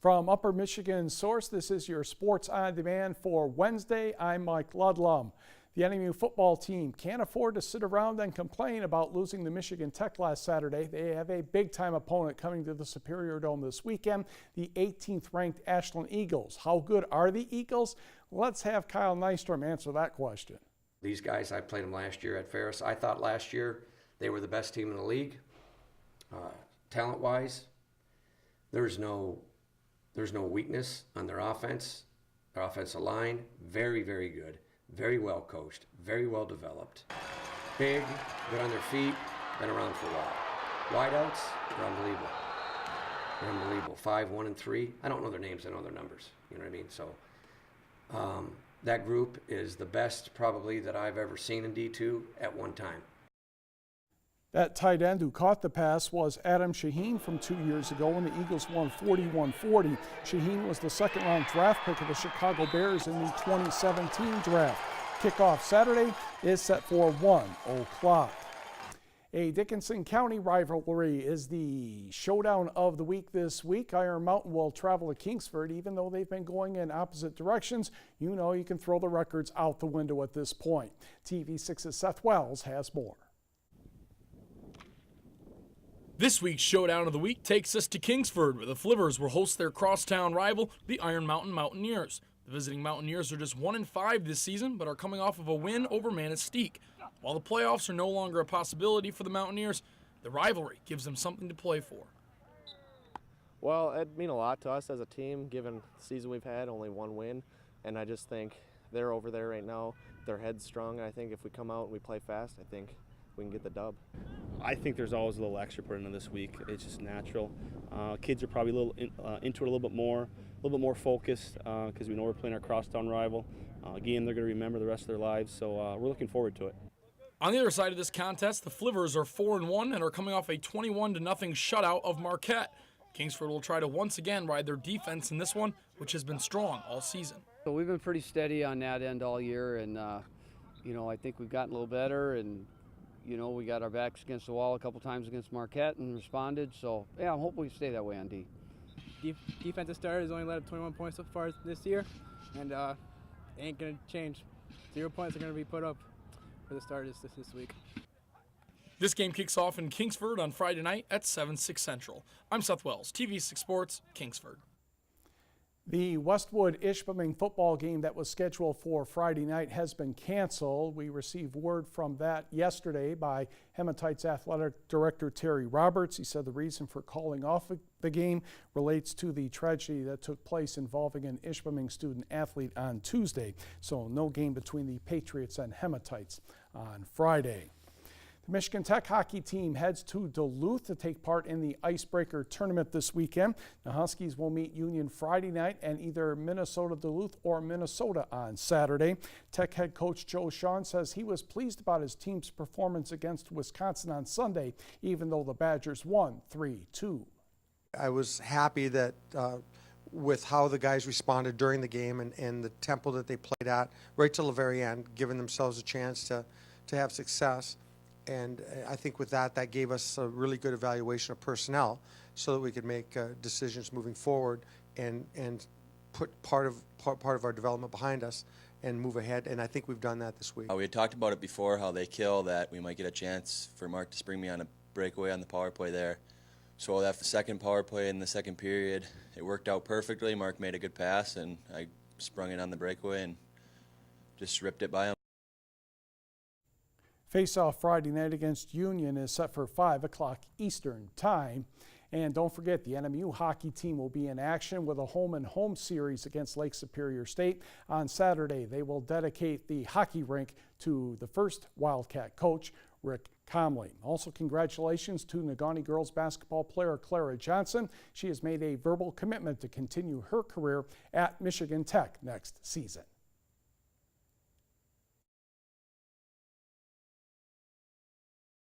From Upper Michigan Source, this is your Sports on Demand for Wednesday. I'm Mike Ludlum. The NMU football team can't afford to sit around and complain about losing to Michigan Tech last Saturday. They have a big-time opponent coming to the Superior Dome this weekend, the 18th-ranked Ashland Eagles. How good are the Eagles? Let's have Kyle Nystrom answer that question. These guys, I played them last year at Ferris. I thought last year they were the best team in the league. Talent-wise, there's no weakness on their offense. Their offensive line, very, very good. Very well coached, very well developed. Big, good on their feet, been around for a while. Wideouts, they're unbelievable. They're unbelievable. 5, 1, and 3. I don't know their names, I know their numbers. You know what I mean? So that group is the best probably that I've ever seen in D2 at one time. That tight end who caught the pass was Adam Shaheen from 2 years ago when the Eagles won 41-40. Shaheen was the second-round draft pick of the Chicago Bears in the 2017 draft. Kickoff Saturday is set for 1 o'clock. A Dickinson County rivalry is the showdown of the week this week. Iron Mountain will travel to Kingsford. Even though they've been going in opposite directions, you know you can throw the records out the window at this point. TV6's Seth Wells has more. This week's Showdown of the Week takes us to Kingsford, where the Flivers will host their crosstown rival, the Iron Mountain Mountaineers. The visiting Mountaineers are just 1-5 this season, but are coming off of a win over Manistee. While the playoffs are no longer a possibility for the Mountaineers, the rivalry gives them something to play for. Well, it'd mean a lot to us as a team, given the season we've had, only one win. And I just think they're over there right now. Their head's strong. I think if we come out and we play fast, I think we can get the dub. I think there's always a little extra put into this week. It's just natural. Kids are probably into it a little bit more focused because we know we're playing our crosstown rival. A game they're going to remember the rest of their lives, so we're looking forward to it. On the other side of this contest, the Flivers are 4-1 and are coming off a 21-0 shutout of Marquette. Kingsford will try to once again ride their defense in this one, which has been strong all season. So we've been pretty steady on that end all year, and I think we've gotten a little better, and we got our backs against the wall a couple times against Marquette and responded. So yeah, I'm hoping we stay that way on D. Defensive starters only let up 21 points so far this year, and ain't gonna change. 0 points are gonna be put up for the starters this week. This game kicks off in Kingsford on Friday night at 7/6 Central. I'm Seth Wells, TV6 Sports, Kingsford. The Westwood-Ishpeming football game that was scheduled for Friday night has been canceled. We received word from that yesterday by Hematites Athletic Director Terry Roberts. He said the reason for calling off the game relates to the tragedy that took place involving an Ishpeming student athlete on Tuesday. So no game between the Patriots and Hematites on Friday. The Michigan Tech hockey team heads to Duluth to take part in the Icebreaker tournament this weekend. The Huskies will meet Union Friday night and either Minnesota Duluth or Minnesota on Saturday. Tech head coach Joe Shawn says he was pleased about his team's performance against Wisconsin on Sunday, even though the Badgers won 3-2. I was happy that with how the guys responded during the game and the tempo that they played at right till the very end, giving themselves a chance to have success. And I think with that gave us a really good evaluation of personnel so that we could make decisions moving forward and put part of our development behind us and move ahead. And I think we've done that this week. We had talked about it before, how they kill, that we might get a chance for Mark to spring me on a breakaway on the power play there. So that second power play in the second period, it worked out perfectly. Mark made a good pass, and I sprung it on the breakaway and just ripped it by him. Face-off Friday night against Union is set for 5 o'clock Eastern Time. And don't forget, the NMU hockey team will be in action with a home-and-home series against Lake Superior State. On Saturday, they will dedicate the hockey rink to the first Wildcat coach, Rick Comley. Also, congratulations to Negaunee girls basketball player Clara Johnson. She has made a verbal commitment to continue her career at Michigan Tech next season.